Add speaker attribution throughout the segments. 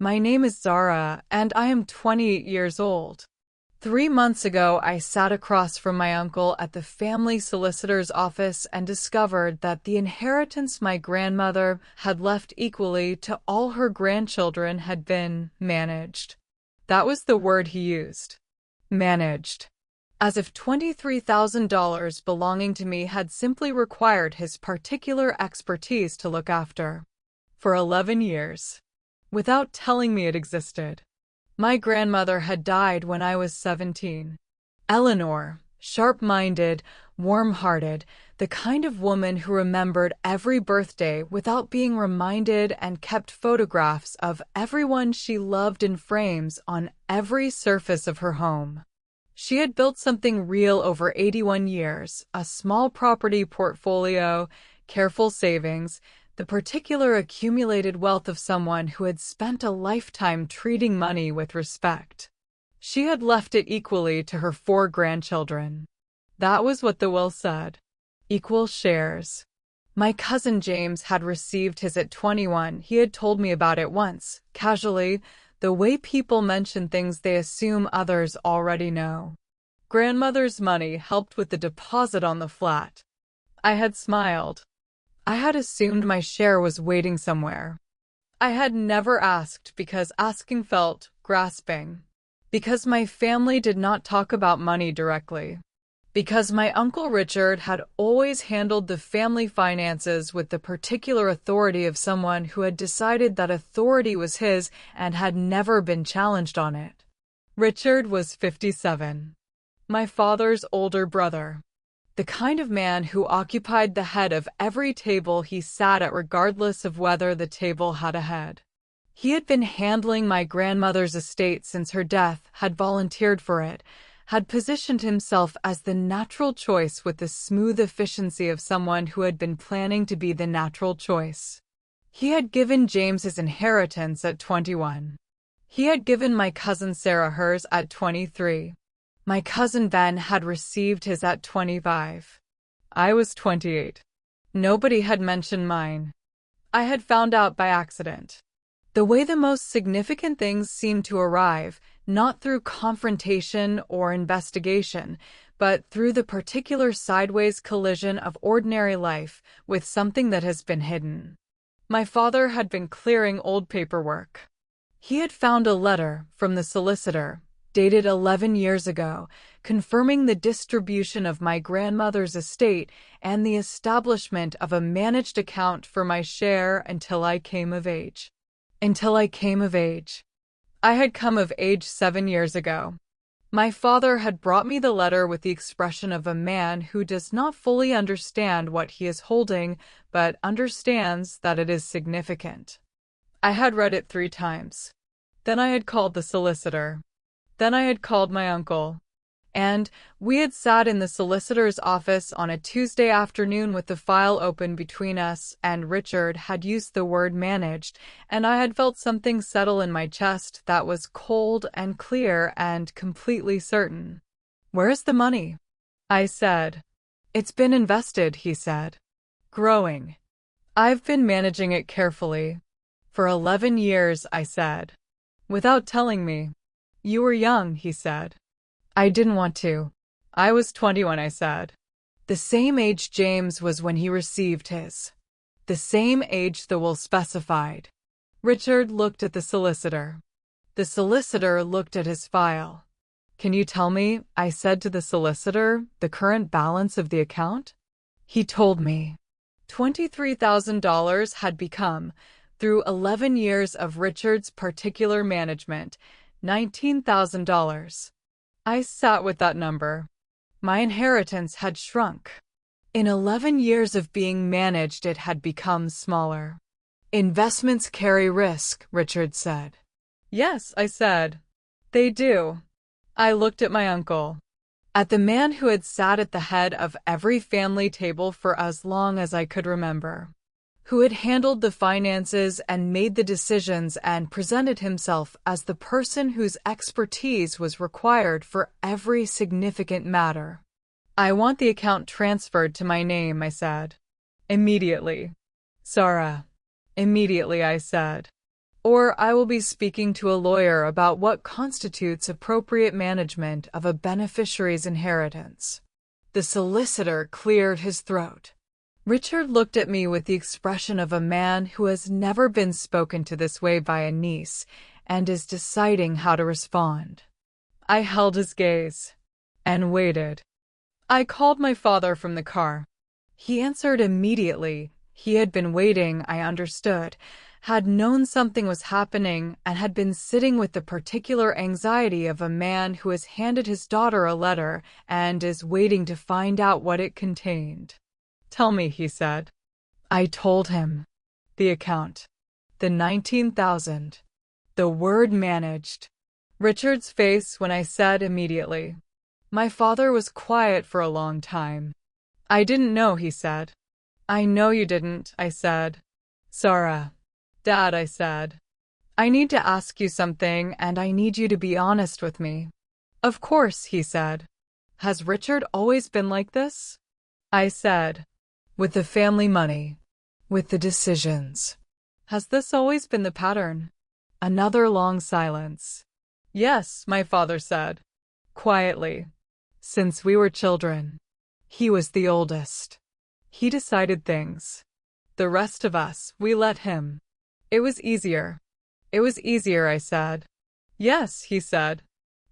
Speaker 1: My name is Zara, and I am 28 years old. 3 months ago, I sat across from my uncle at the family solicitor's office and discovered that the inheritance my grandmother had left equally to all her grandchildren had been managed. That was the word he used. Managed. As if $23,000 belonging to me had simply required his particular expertise to look after. For 11 years. Without telling me it existed. My grandmother had died when I was 17. Eleanor, sharp-minded, warm-hearted, the kind of woman who remembered every birthday without being reminded and kept photographs of everyone she loved in frames on every surface of her home. She had built something real over 81 years, a small property portfolio, careful savings, the particular accumulated wealth of someone who had spent a lifetime treating money with respect. She had left it equally to her 4 grandchildren. That was what the will said. Equal shares. My cousin James had received his at 21. He had told me about it once, casually, the way people mention things they assume others already know. Grandmother's money helped with the deposit on the flat. I had smiled. I had assumed my share was waiting somewhere. I had never asked because asking felt grasping. Because my family did not talk about money directly. Because my Uncle Richard had always handled the family finances with the particular authority of someone who had decided that authority was his and had never been challenged on it. Richard was 57. My father's older brother. The kind of man who occupied the head of every table he sat at regardless of whether the table had a head. He had been handling my grandmother's estate since her death, had volunteered for it, had positioned himself as the natural choice with the smooth efficiency of someone who had been planning to be the natural choice. He had given James his inheritance at 21. He had given my cousin Sarah hers at 23. My cousin Ben had received his at 25. I was 28. Nobody had mentioned mine. I had found out by accident. The way the most significant things seem to arrive, not through confrontation or investigation, but through the particular sideways collision of ordinary life with something that has been hidden. My father had been clearing old paperwork. He had found a letter from the solicitor, dated 11 years ago, confirming the distribution of my grandmother's estate and the establishment of a managed account for my share until I came of age. Until I came of age. I had come of age 7 years ago. My father had brought me the letter with the expression of a man who does not fully understand what he is holding, but understands that it is significant. I had read it 3 times. Then I had called the solicitor. Then I had called my uncle. And we had sat in the solicitor's office on a Tuesday afternoon with the file open between us, and Richard had used the word managed, and I had felt something settle in my chest that was cold and clear and completely certain. "Where's the money?" I said. "It's been invested," he said. "Growing. I've been managing it carefully. For 11 years," I said. "Without telling me." "You were young," he said. I didn't want to. "I was 21, I said. "The same age James was when he received his. The same age the will specified." Richard looked at the solicitor. The solicitor looked at his file. "Can you tell me," I said to the solicitor, "the current balance of the account?" He told me. $23,000 had become, through 11 years of Richard's particular management, $19,000. I sat with that number. My inheritance had shrunk. In 11 years of being managed, it had become smaller. "Investments carry risk," Richard said. "Yes," I said. "They do." I looked at my uncle. At the man who had sat at the head of every family table for as long as I could remember. Who had handled the finances and made the decisions and presented himself as the person whose expertise was required for every significant matter. "I want the account transferred to my name," I said. "Immediately." "Sarah." "Immediately," I said. or I will be speaking to a lawyer about what constitutes appropriate management of a beneficiary's inheritance." The solicitor cleared his throat. Richard looked at me with the expression of a man who has never been spoken to this way by a niece and is deciding how to respond. I held his gaze and waited. I called my father from the car. He answered immediately. He had been waiting, I understood, had known something was happening, and had been sitting with the particular anxiety of a man who has handed his daughter a letter and is waiting to find out what it contained. "Tell me," he said. I told him. The account. The 19,000. The word managed. Richard's face when I said immediately. My father was quiet for a long time. "I didn't know," he said. "I know you didn't," I said. "Sarah." "Dad," I said. "I need to ask you something, and I need you to be honest with me." "Of course," he said. "Has Richard always been like this?" I said. "With the family money. With the decisions. Has this always been the pattern?" Another long silence. "Yes," my father said, quietly. "Since we were children. He was the oldest. He decided things. The rest of us, we let him. It was easier." "It was easier," I said. "Yes," he said.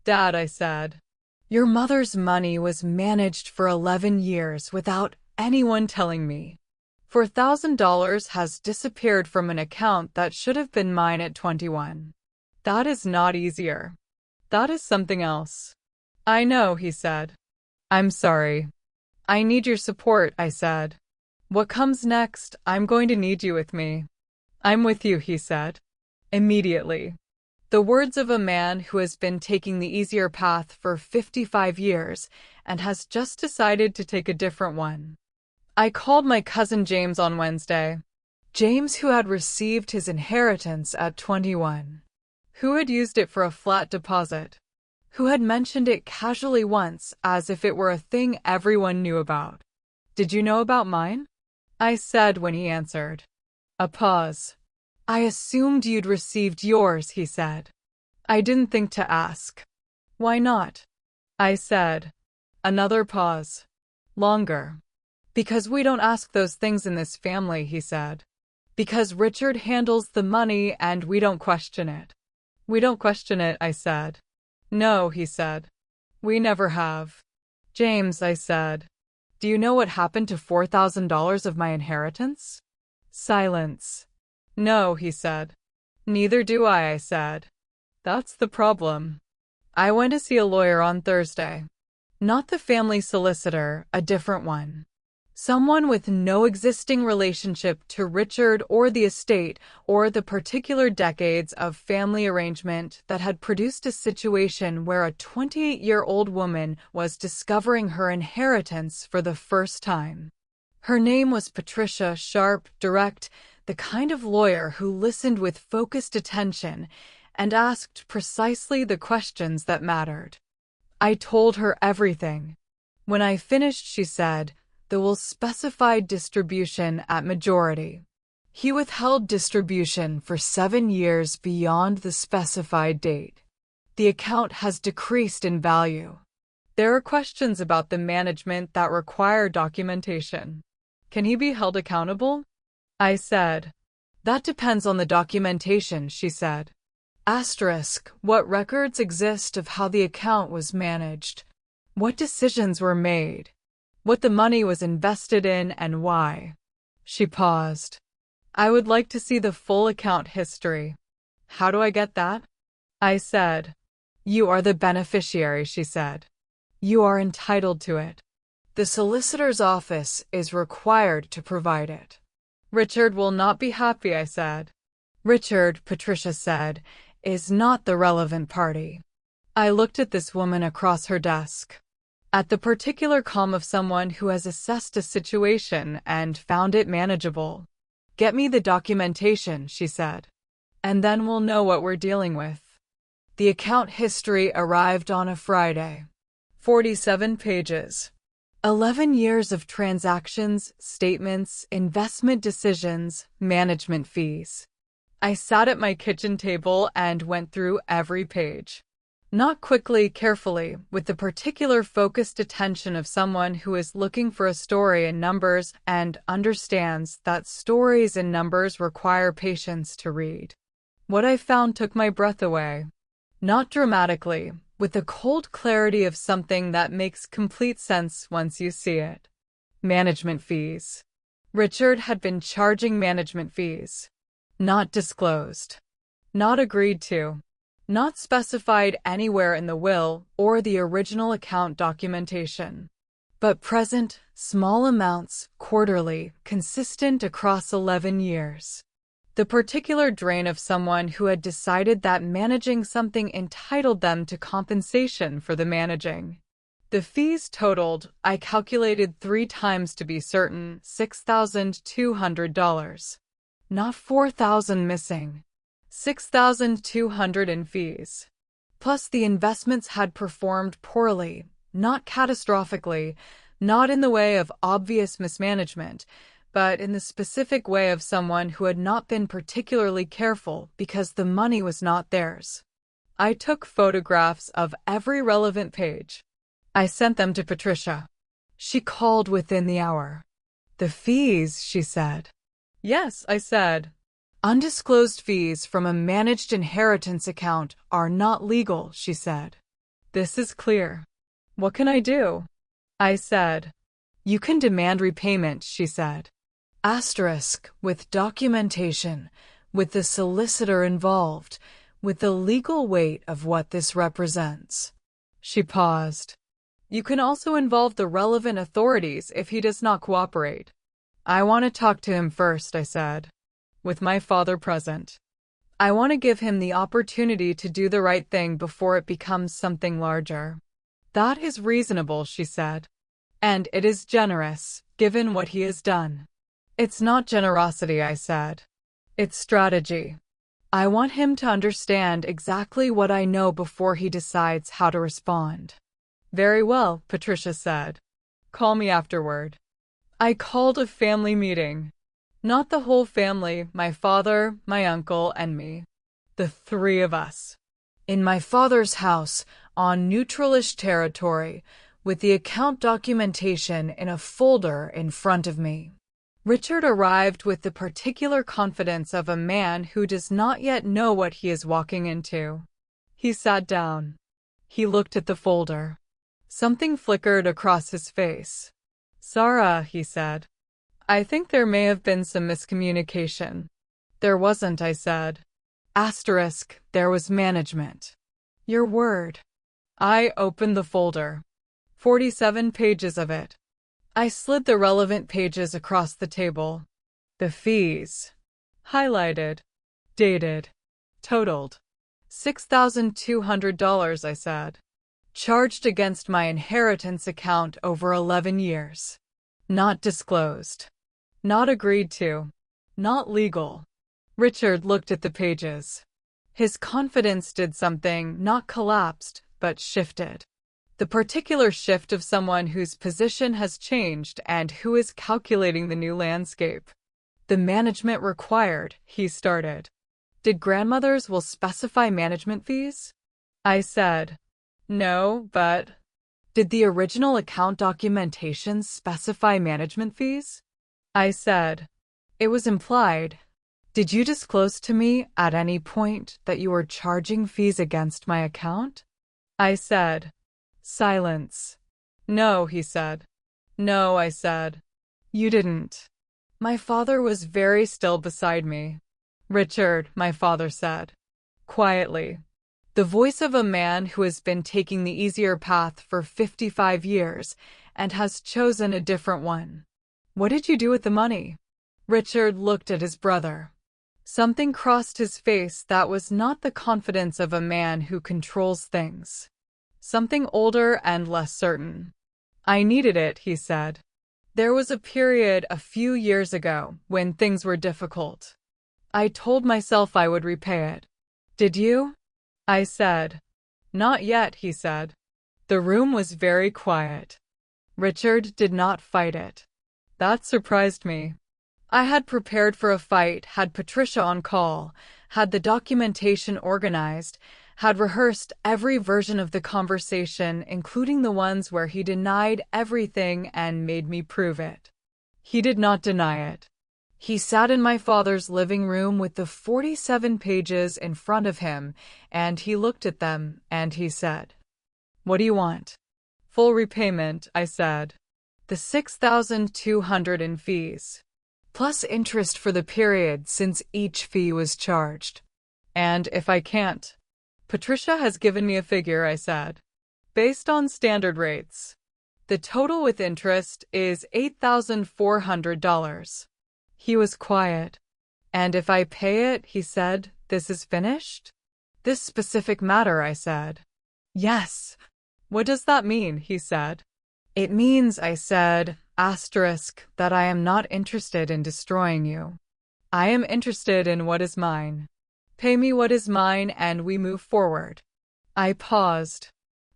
Speaker 1: "Dad," I said, "your mother's money was managed for 11 years without anyone telling me. $4,000 has disappeared from an account that should have been mine at 21. That is not easier. That is something else." "I know," he said. "I'm sorry. I need your support," I said. "What comes next, I'm going to need you with me." "I'm with you," he said. Immediately. The words of a man who has been taking the easier path for 55 years and has just decided to take a different one. I called my cousin James on Wednesday. James, who had received his inheritance at 21. Who had used it for a flat deposit. Who had mentioned it casually once as if it were a thing everyone knew about. "Did you know about mine?" I said when he answered. A pause. "I assumed you'd received yours," he said. I didn't think to ask. "Why not?" I said. Another pause. Longer. "Because we don't ask those things in this family," he said. "Because Richard handles the money and we don't question it." "We don't question it," I said. "No," he said. "We never have." "James," I said, "do you know what happened to $4,000 of my inheritance?" Silence. "No," he said. "Neither do I said. "That's the problem." I went to see a lawyer on Thursday. Not the family solicitor, a different one. Someone with no existing relationship to Richard or the estate or the particular decades of family arrangement that had produced a situation where a 28-year-old woman was discovering her inheritance for the first time. Her name was Patricia, sharp, direct, the kind of lawyer who listened with focused attention and asked precisely the questions that mattered. I told her everything. When I finished, she said, "The will specify distribution at majority." He withheld distribution for 7 years beyond the specified date. The account has decreased in value. There are questions about the management that require documentation. Can he be held accountable? I said. That depends on the documentation, she said. What records exist of how the account was managed? What decisions were made? What the money was invested in and why? She paused. I would like to see the full account history. How do I get that? I said. You are the beneficiary, she said. You are entitled to it. The solicitor's office is required to provide it. Richard will not be happy, I said. Richard, Patricia said, is not the relevant party. I looked at this woman across her desk. At the particular calm of someone who has assessed a situation and found it manageable. Get me the documentation, she said. And then we'll know what we're dealing with. The account history arrived on a Friday. 47 pages. 11 years of transactions, statements, investment decisions, management fees. I sat at my kitchen table and went through every page. Not quickly, carefully, with the particular focused attention of someone who is looking for a story in numbers and understands that stories in numbers require patience to read. What I found took my breath away. Not dramatically, with the cold clarity of something that makes complete sense once you see it. Management fees. Richard had been charging management fees. Not disclosed. Not agreed to. Not specified anywhere in the will or the original account documentation. But present, small amounts, quarterly, consistent across 11 years. The particular drain of someone who had decided that managing something entitled them to compensation for the managing. The fees totaled, I calculated 3 times to be certain, $6,200. Not 4,000 missing. 6,200 in fees. Plus the investments had performed poorly, not catastrophically, not in the way of obvious mismanagement, but in the specific way of someone who had not been particularly careful because the money was not theirs. I took photographs of every relevant page. I sent them to Patricia. She called within the hour. "The fees," she said. "Yes," I said. "Undisclosed fees from a managed inheritance account are not legal," she said. "This is clear. What can I do?" I said. "You can demand repayment," she said. Asterisk, with documentation, with the solicitor involved, with the legal weight of what this represents. She paused. "You can also involve the relevant authorities if he does not cooperate." "I want to talk to him first," I said. "With my father present. I want to give him the opportunity to do the right thing before it becomes something larger." "That is reasonable," she said. "And it is generous, given what he has done." "It's not generosity," I said. "It's strategy. I want him to understand exactly what I know before he decides how to respond." "Very well," Patricia said. "Call me afterward." I called a family meeting. Not the whole family, my father, my uncle, and me. The 3 of us. In my father's house, on neutralish territory, with the account documentation in a folder in front of me. Richard arrived with the particular confidence of a man who does not yet know what he is walking into. He sat down. He looked at the folder. Something flickered across his face. "Sarah," he said. "I think there may have been some miscommunication." "There wasn't," I said. Asterisk, there was management. "Your word." I opened the folder. 47 pages of it. I slid the relevant pages across the table. The fees. Highlighted. Dated. Totaled. $6,200, I said. Charged against my inheritance account over 11 years. Not disclosed. Not agreed to. Not legal. Richard looked at the pages. His confidence did something, not collapsed, but shifted. The particular shift of someone whose position has changed and who is calculating the new landscape. "The management required," he started. "Did grandmothers will specify management fees?" I said. "No, but..." "Did the original account documentation specify management fees?" I said. "It was implied." "Did you disclose to me at any point that you were charging fees against my account?" I said. Silence. "No," he said. "No," I said. "You didn't." My father was very still beside me. "Richard," my father said. Quietly. The voice of a man who has been taking the easier path for 55 years and has chosen a different one. "What did you do with the money?" Richard looked at his brother. Something crossed his face that was not the confidence of a man who controls things. Something older and less certain. "I needed it," he said. "There was a period a few years ago when things were difficult. I told myself I would repay it." "Did you?" I said. "Not yet," he said. The room was very quiet. Richard did not fight it. That surprised me. I had prepared for a fight, had Patricia on call, had the documentation organized, had rehearsed every version of the conversation, including the ones where he denied everything and made me prove it. He did not deny it. He sat in my father's living room with the 47 pages in front of him, and he looked at them, and he said, "What do you want?" "Full repayment," I said. "The 6,200 in fees, plus interest for the period since each fee was charged. And if I can't?" "Patricia has given me a figure," I said. "Based on standard rates. The total with interest is $8,400. He was quiet. "And if I pay it," he said, "this is finished?" "This specific matter," I said. "Yes." "What does that mean?" he said. "It means," I said, that I am not interested in destroying you. I am interested in what is mine. Pay me what is mine and we move forward." I paused.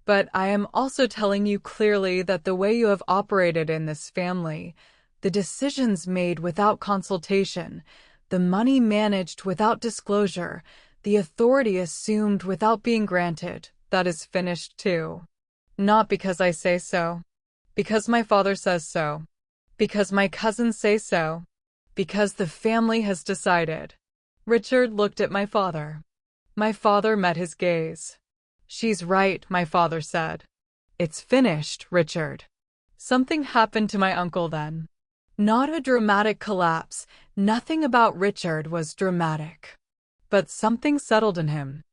Speaker 1: "But I am also telling you clearly that the way you have operated in this family, the decisions made without consultation, the money managed without disclosure, the authority assumed without being granted, that is finished too. Not because I say so. Because my father says so. Because my cousins say so. Because the family has decided." Richard looked at my father. My father met his gaze. "She's right," my father said. "It's finished, Richard." Something happened to my uncle then. Not a dramatic collapse. Nothing about Richard was dramatic. But something settled in him.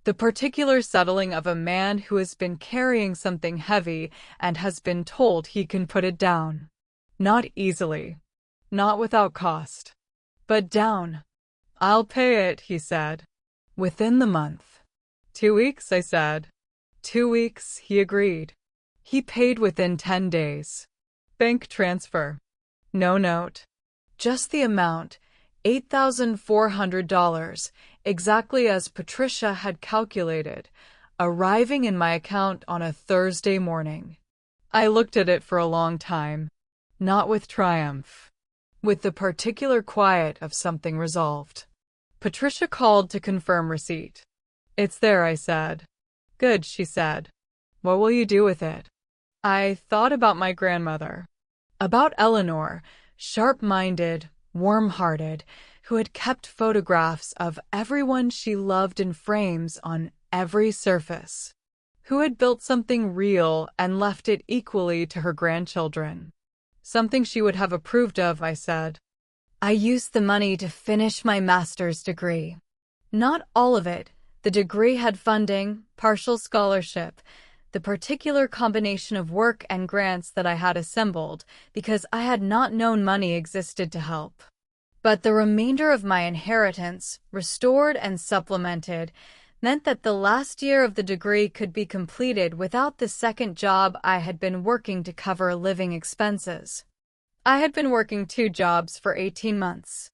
Speaker 1: The particular settling of a man who has been carrying something heavy and has been told he can put it down. Not easily. Not without cost. But down. "I'll pay it," he said. "Within the month." 2 weeks, I said. 2 weeks, he agreed. He paid within 10 days. Bank transfer. No note. Just the amount, $8,400, exactly as Patricia had calculated, arriving in my account on a Thursday morning. I looked at it for a long time, not with triumph, with the particular quiet of something resolved. Patricia called to confirm receipt. "It's there," I said. "Good," she said. "What will you do with it?" I thought about my grandmother. About Eleanor, sharp-minded, warm-hearted, who had kept photographs of everyone she loved in frames on every surface, who had built something real and left it equally to her grandchildren. Something she would have approved of, I said. "I used the money to finish my master's degree. Not all of it. The degree had funding, partial scholarship, the particular combination of work and grants that I had assembled, because I had not known money existed to help. But the remainder of my inheritance, restored and supplemented, meant that the last year of the degree could be completed without the second job I had been working to cover living expenses. I had been working 2 jobs for 18 months.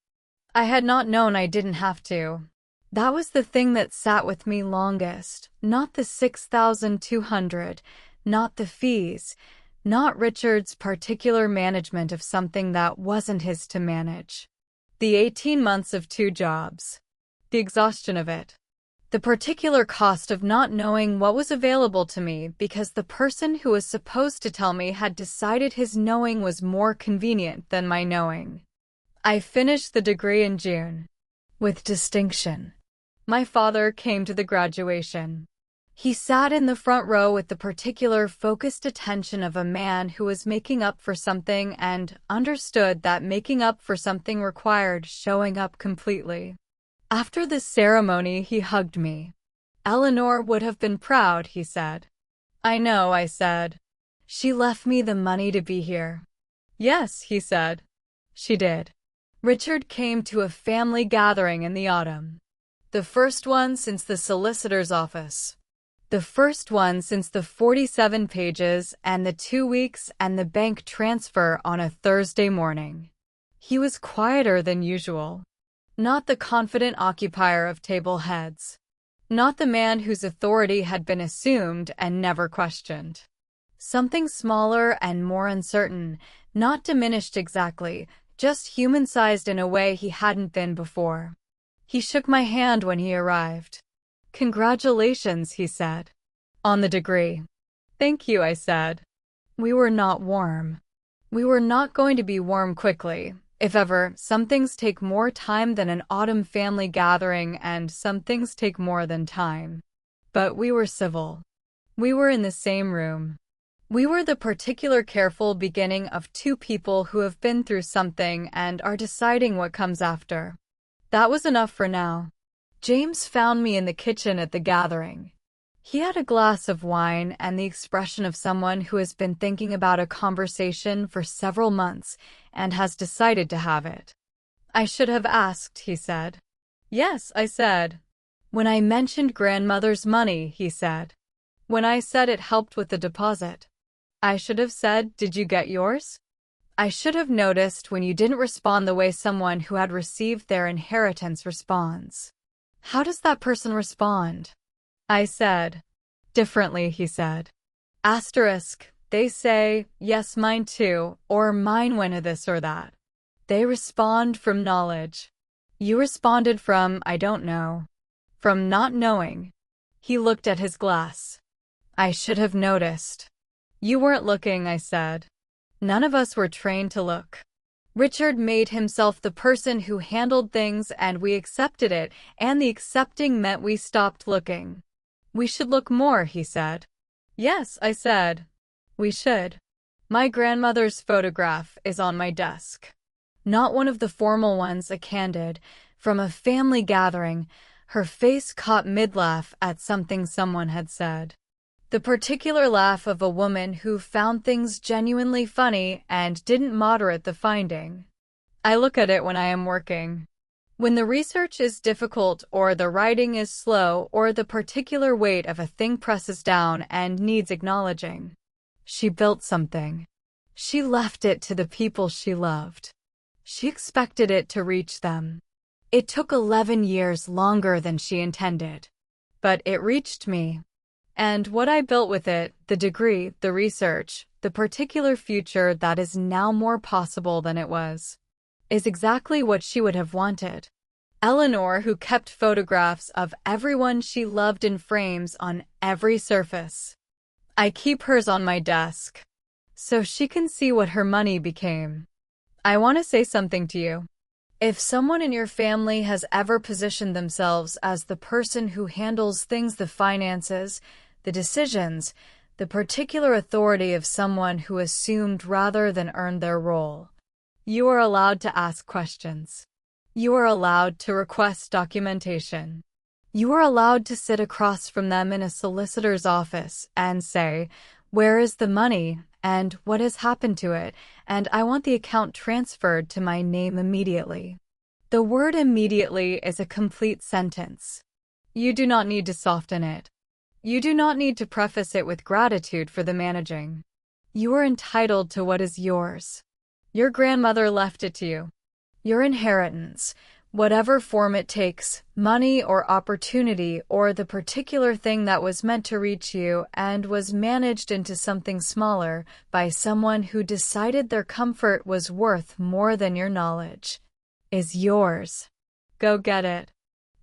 Speaker 1: I had not known I didn't have to. That was the thing that sat with me longest, not the 6,200, not the fees, not Richard's particular management of something that wasn't his to manage. The 18 months of 2 jobs. The exhaustion of it. The particular cost of not knowing what was available to me because the person who was supposed to tell me had decided his knowing was more convenient than my knowing. I finished the degree in June. With distinction. My father came to the graduation. He sat in the front row with the particular focused attention of a man who was making up for something and understood that making up for something required showing up completely. After the ceremony, he hugged me. "Eleanor would have been proud," he said. "I know," I said. "She left me the money to be here." "Yes," he said. "She did." Richard came to a family gathering in the autumn. The first one since the solicitor's office. The first one since the 47 pages and the 2 weeks and the bank transfer on a Thursday morning. He was quieter than usual. Not the confident occupier of table heads. Not the man whose authority had been assumed and never questioned. Something smaller and more uncertain, not diminished exactly, just human-sized in a way he hadn't been before. He shook my hand when he arrived. "Congratulations," he said. "On the degree." "Thank you," I said. We were not warm. We were not going to be warm quickly. If ever, some things take more time than an autumn family gathering, and some things take more than time. But we were civil. We were in the same room. We were the particular careful beginning of two people who have been through something and are deciding what comes after. That was enough for now. James found me in the kitchen at the gathering. He had a glass of wine and the expression of someone who has been thinking about a conversation for several months and has decided to have it. "I should have asked," he said. "Yes," I said. "When I mentioned grandmother's money," he said. "When I said it helped with the deposit." I should have said, "Did you get yours?" I should have noticed when you didn't respond the way someone who had received their inheritance responds. "How does that person respond?" I said. "Differently," he said. Asterisk, they say, "Yes, mine too," or "Mine went this or that." They respond from knowledge. You responded from, "I don't know." From not knowing. He looked at his glass. I should have noticed. "You weren't looking," I said. None of us were trained to look. Richard made himself the person who handled things, and we accepted it, and the accepting meant we stopped looking. "We should look more," he said. "Yes," I said. "We should." My grandmother's photograph is on my desk. Not one of the formal ones, a candid, from a family gathering, her face caught mid-laugh at something someone had said. The particular laugh of a woman who found things genuinely funny and didn't moderate the finding. I look at it when I am working. When the research is difficult, or the writing is slow, or the particular weight of a thing presses down and needs acknowledging. She built something. She left it to the people she loved. She expected it to reach them. It took 11 years longer than she intended. But it reached me. And what I built with it, the degree, the research, the particular future that is now more possible than it was, is exactly what she would have wanted. Eleanor, who kept photographs of everyone she loved in frames on every surface. I keep hers on my desk, so she can see what her money became. I want to say something to you. If someone in your family has ever positioned themselves as the person who handles things, the finances, the decisions, the particular authority of someone who assumed rather than earned their role, you are allowed to ask questions. You are allowed to request documentation. You are allowed to sit across from them in a solicitor's office and say, "Where is the money? And what has happened to it? And I want the account transferred to my name immediately." The word "immediately" is a complete sentence. You do not need to soften it. You do not need to preface it with gratitude for the managing. You are entitled to what is yours. Your grandmother left it to you. Your inheritance, whatever form it takes, money or opportunity or the particular thing that was meant to reach you and was managed into something smaller by someone who decided their comfort was worth more than your knowledge, is yours. Go get it.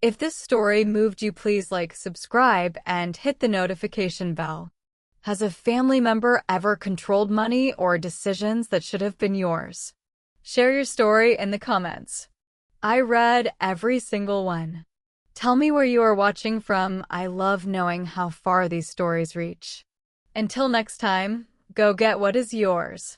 Speaker 1: If this story moved you, please like, subscribe, and hit the notification bell. Has a family member ever controlled money or decisions that should have been yours? Share your story in the comments. I read every single one. Tell me where you are watching from. I love knowing how far these stories reach. Until next time, go get what is yours.